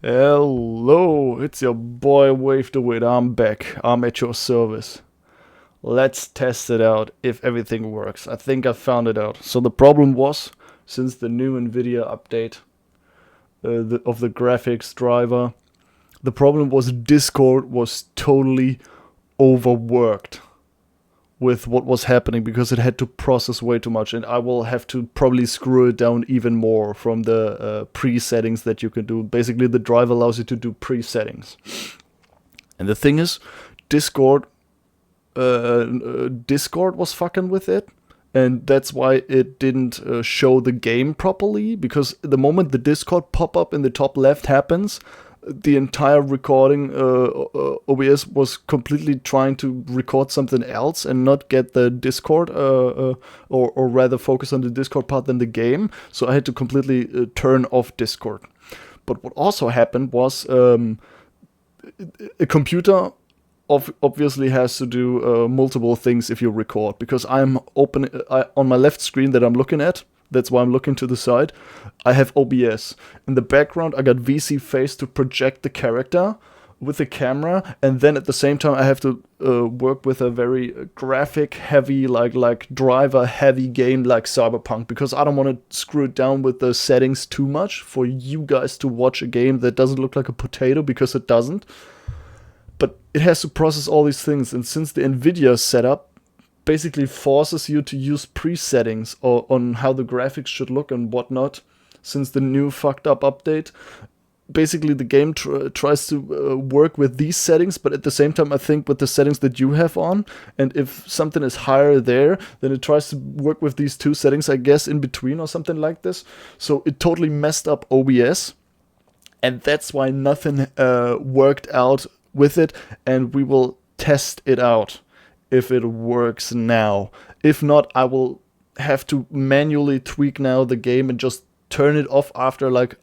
Hello, it's your boy Wave the Wit. I'm back. I'm at your service. Let's test it out if everything works. I think I found it out. So the problem was, since the new NVIDIA update of the graphics driver, the problem was Discord was totally overworked with what was happening because it had to process way too much, and I will have to probably screw it down even more from the pre-settings that you can do. Basically, the drive allows you to do pre-settings, and the thing is, Discord Discord was fucking with it, and that's why it didn't show the game properly. Because the moment the Discord pop-up in the top left happens, the entire recording OBS was completely trying to record something else and not get the Discord or rather focus on the Discord part than the game. So I had to completely turn off Discord. But what also happened was a computer obviously has to do multiple things if you record, because I'm on my left screen that I'm looking at. That's why I'm looking to the side. I have OBS. In the background, I got VC Face to project the character with the camera, and then at the same time, I have to work with a very graphic heavy, like driver heavy game like Cyberpunk, because I don't want to screw it down with the settings too much for you guys to watch a game that doesn't look like a potato, because it doesn't. But it has to process all these things, and since the NVIDIA setup basically forces you to use presettings on how the graphics should look and whatnot, since the new fucked up update, basically the game tries to work with these settings, but at the same time I think with the settings that you have on, and if something is higher there, then it tries to work with these two settings, I guess, in between or something like this. So it totally messed up OBS, and that's why nothing worked out with it, and we will test it out if it works now. If not, I will have to manually tweak now the game and just turn it off after like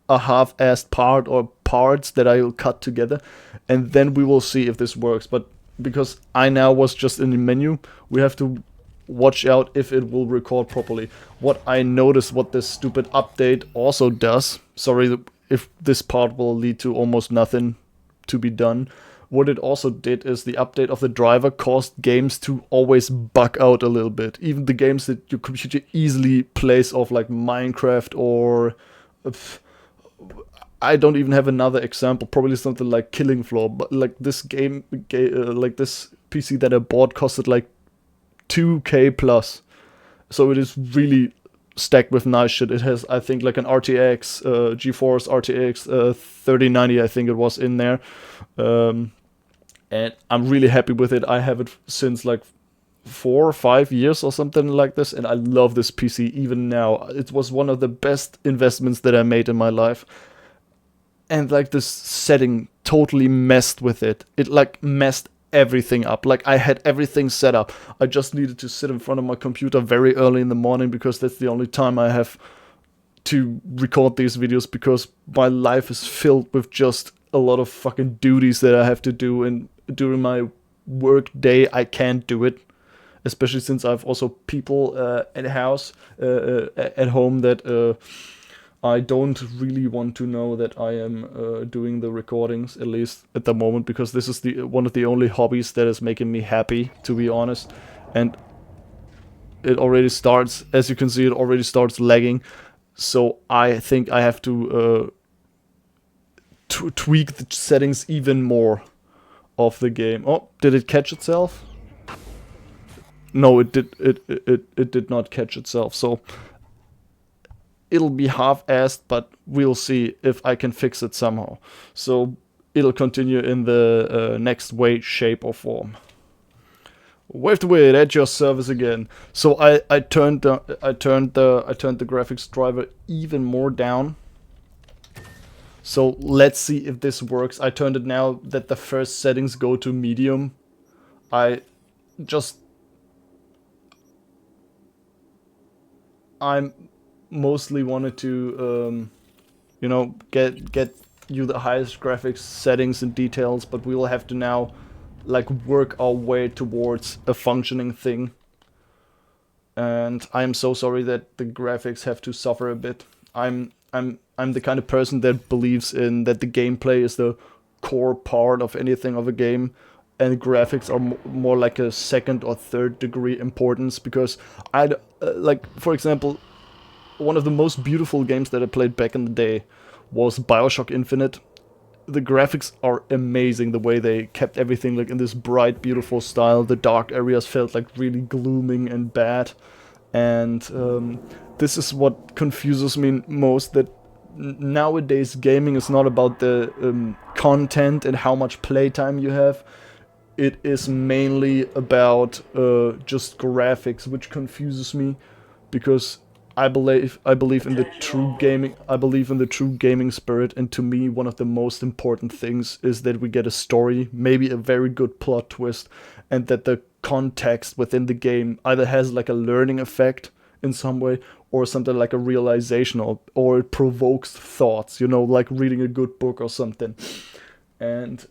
a half-assed part or parts that I will cut together, and then we will see if this works. But because I now was just in the menu, we have to watch out if it will record properly. What I noticed, what this stupid update also does, sorry if this part will lead to almost nothing to be done. What it also did is the update of the driver caused games to always bug out a little bit. Even the games that your computer easily plays off, like Minecraft or I don't even have another example. Probably something like Killing Floor. But like this like this PC that I bought costed like 2K plus. So it is really stacked with nice shit. It has, I think, like an RTX, GeForce RTX 3090, I think it was in there. And I'm really happy with it. I have it since like 4 or 5 years or something like this, and I love this PC even now. It was one of the best investments that I made in my life. And like this setting totally messed with it. It like messed everything up. Like I had everything set up. I just needed to sit in front of my computer very early in the morning, because that's the only time I have to record these videos, because my life is filled with just a lot of fucking duties that I have to do, and during my work day I can't do it, especially since I've also people at house at home that I don't really want to know that I am doing the recordings, at least at the moment, because this is the one of the only hobbies that is making me happy, to be honest. And it already starts, as you can see, it already starts lagging. So I think I have to tweak the settings even more of the game. Oh, did it catch itself? No, it did. It did not catch itself. So it'll be half-assed, but we'll see if I can fix it somehow. So it'll continue in the next way, shape, or form. Wave the way at your service again. So I turned the graphics driver even more down. So let's see if this works. I turned it now that the first settings go to medium. I just I'm mostly wanted to get you the highest graphics settings and details, but we will have to now like work our way towards a functioning thing. And I'm so sorry that the graphics have to suffer a bit. I'm I'm the kind of person that believes in that the gameplay is the core part of anything of a game, and graphics are more like a second or third degree importance. Because like, for example, one of the most beautiful games that I played back in the day was Bioshock Infinite. The graphics are amazing, the way they kept everything like in this bright, beautiful style. The dark areas felt like really glooming and bad. And this is what confuses me most, that nowadays gaming is not about the content and how much playtime you have. It is mainly about just graphics, which confuses me, because I believe in the true gaming. I believe in the true gaming spirit, and to me, one of the most important things is that we get a story, maybe a very good plot twist, and that the context within the game either has like a learning effect in some way, or something like a realization, or it provokes thoughts. You know, like reading a good book or something. And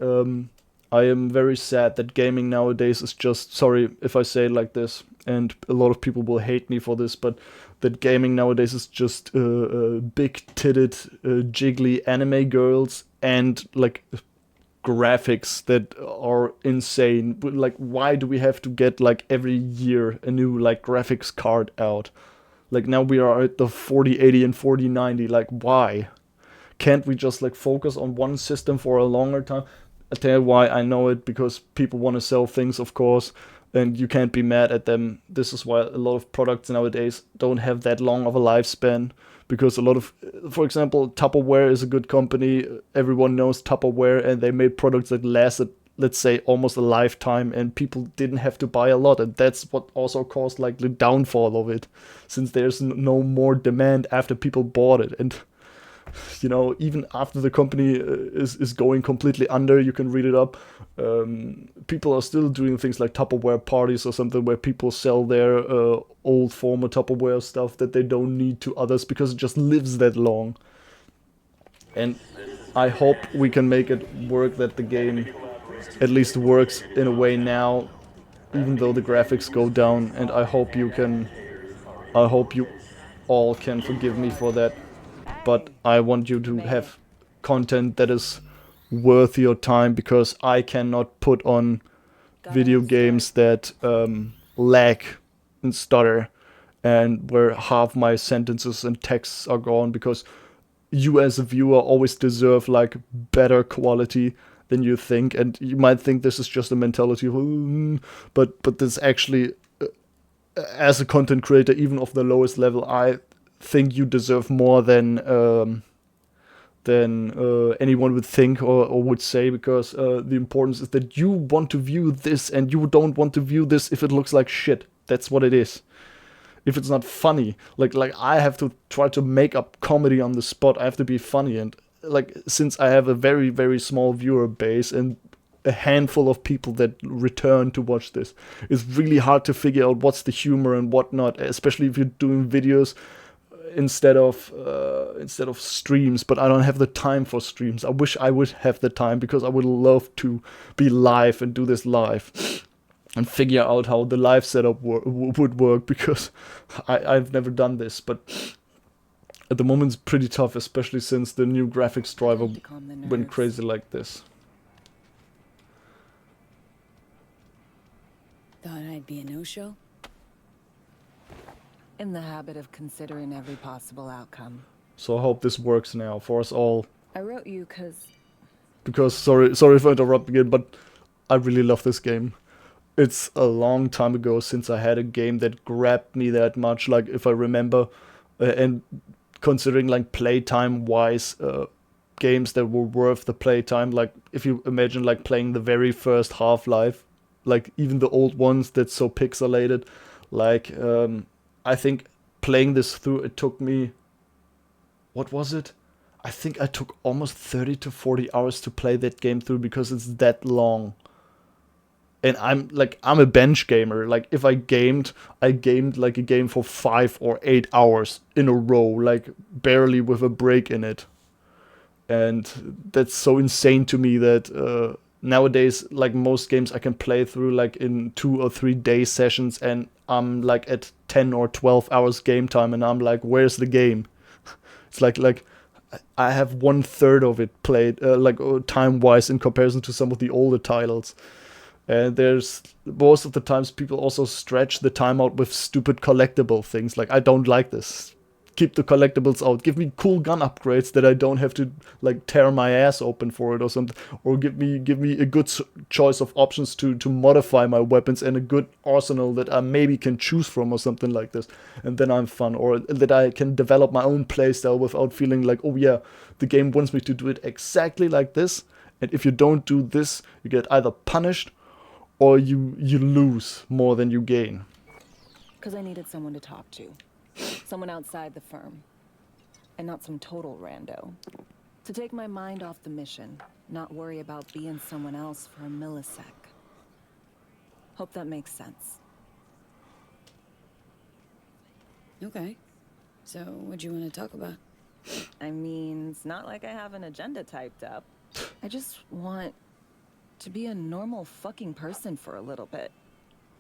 I am very sad that gaming nowadays is just, sorry if I say it like this, and a lot of people will hate me for this, but that gaming nowadays is just big-titted, jiggly anime girls and like graphics that are insane. Like, why do we have to get like every year a new like graphics card out? Like, now we are at the 4080 and 4090. Like, why? Can't we just like focus on one system for a longer time? I'll tell you why I know it, because people want to sell things, of course, and you can't be mad at them. This is why a lot of products nowadays don't have that long of a lifespan, because a lot of, for example, Tupperware is a good company. Everyone knows Tupperware, and they made products that lasted, let's say, almost a lifetime, and people didn't have to buy a lot, and that's what also caused like the downfall of it, since there's no more demand after people bought it. And even after the company is going completely under, you can read it up. People are still doing things like Tupperware parties or something, where people sell their old former Tupperware stuff that they don't need to others, because it just lives that long. And I hope we can make it work, that the game at least works in a way now, even though the graphics go down. And I hope you all can forgive me for that, but I want you to have content that is worth your time, because I cannot put on video games that lag and stutter, and where half my sentences and texts are gone, because you as a viewer always deserve like better quality than you think. And you might think this is just a mentality of, but this actually, as a content creator, even of the lowest level, I think you deserve more than anyone would think, or would say, because the importance is that you want to view this, and you don't want to view this if it looks like shit. That's what it is. If it's not funny, like I have to try to make up comedy on the spot. I have to be funny, and like, since I have a very, very small viewer base and a handful of people that return to watch this, it's really hard to figure out what's the humor and what not, especially if you're doing videos instead of streams. But I don't have the time for streams. I wish I would have the time, because I would love to be live and do this live and figure out how the live setup would work, because I've never done this. But at the moment it's pretty tough, especially since the new graphics driver went crazy like this. Thought I'd be a no-show? In the habit of considering every possible outcome. So I hope this works now for us all. I wrote you because sorry for interrupting again, but I really love this game. It's a long time ago since I had a game that grabbed me that much. Like, if I remember, and considering like playtime wise, games that were worth the playtime. Like, if you imagine like playing the very first Half-Life, like even the old ones that's so pixelated, like I think playing this through, it took me, what was it? I think I took almost 30 to 40 hours to play that game through, because it's that long. And I'm a bench gamer. Like, if I gamed like a game for 5 or 8 hours in a row, like barely with a break in it. And that's so insane to me that nowadays, like, most games I can play through like in 2 or 3 day sessions, and I'm like at 10 or 12 hours game time, and I'm like, where's the game? It's like I have 1/3 of it played, like time-wise, in comparison to some of the older titles. And there's most of the times people also stretch the time out with stupid collectible things. Like, I don't like this. Keep the collectibles out. Give me cool gun upgrades that I don't have to like tear my ass open for it or something. Or give me a good choice of options to modify my weapons and a good arsenal that I maybe can choose from or something like this. And then I'm fun. Or that I can develop my own playstyle without feeling like, oh yeah, the game wants me to do it exactly like this. And if you don't do this, you get either punished or you lose more than you gain. Because I needed someone to talk to. Someone outside the firm. And not some total rando. To take my mind off the mission. Not worry about being someone else for a millisec. Hope that makes sense. Okay. So, what do you want to talk about? I mean, it's not like I have an agenda typed up. I just want to be a normal fucking person for a little bit.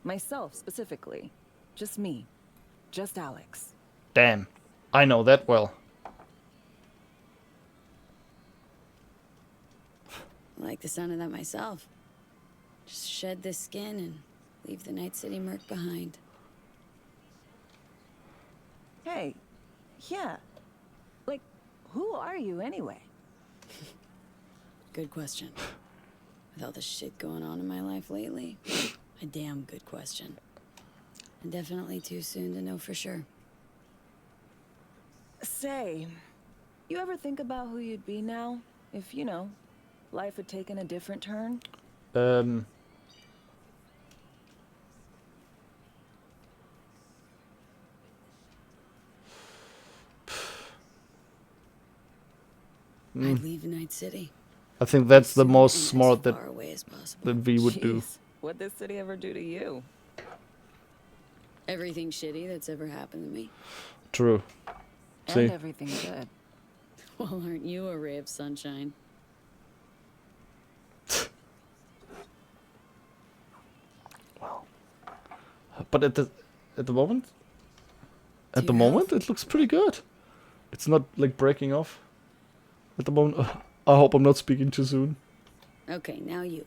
Myself, specifically. Just me. Just Alex. Damn, I know that well. I like the sound of that myself. Just shed this skin and leave the Night City murk behind. Hey, yeah. Like, who are you anyway? Good question. With all the shit going on in my life lately, a damn good question. And definitely too soon to know for sure. Say, you ever think about who you'd be now? If, you know, life had taken a different turn? I'd leave Night City. I think that's the Soon most and smart as far away as possible. that we would do. Jeez, what'd this city ever do to you? Everything shitty that's ever happened to me. True. See? And everything good. Well, aren't you a ray of sunshine? But at the moment, Do you have- it looks pretty good. It's not like breaking off. At the moment, I hope I'm not speaking too soon. Okay, now you.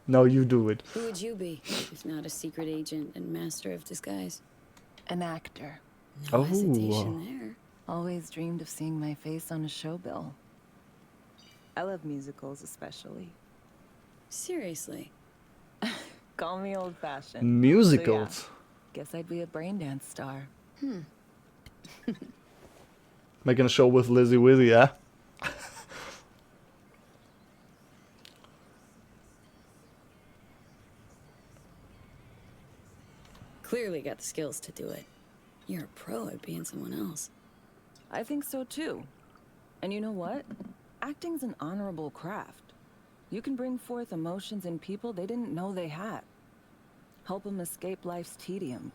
Now you do it. Who would you be, if not a secret agent and master of disguise? An actor. No Oh. hesitation there. Always dreamed of seeing my face on a show bill. I love musicals especially. Seriously. Call me old-fashioned. Musicals. So yeah, guess I'd be a braindance star. Making a show with Lizzie Wizzy, yeah? Clearly got the skills to do it. You're a pro at being someone else. I think so too. And you know what? Acting's an honorable craft. You can bring forth emotions in people they didn't know they had. Help them escape life's tedium.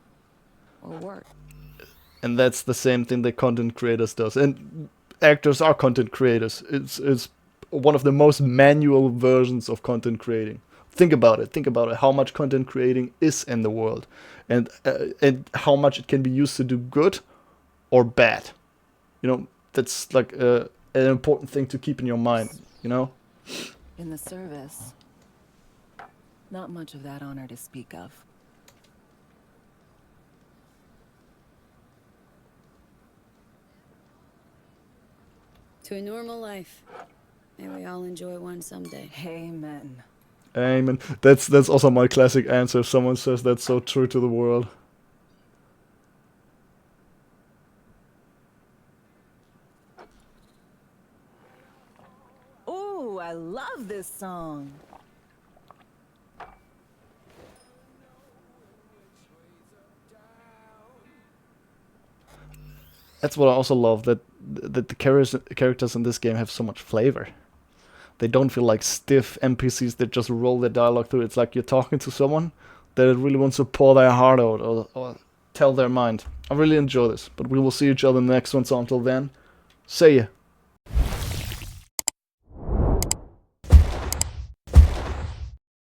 Or work. And that's the same thing that content creators does. And actors are content creators. It's one of the most manual versions of content creating. Think about it. Think about it. How much content creating is in the world, and how much it can be used to do good or bad. You know, that's like an important thing to keep in your mind. You know. In the service, not much of that honor to speak of. To a normal life. May we all enjoy one someday. Amen. Amen. That's also my classic answer. If someone says that's so true to the world. Ooh, I love this song. That's what I also love, that the characters in this game have so much flavor. They don't feel like stiff NPCs that just roll their dialogue through. It's like you're talking to someone that really wants to pour their heart out or tell their mind. I really enjoy this, but we will see each other in the next one, so until then, see ya.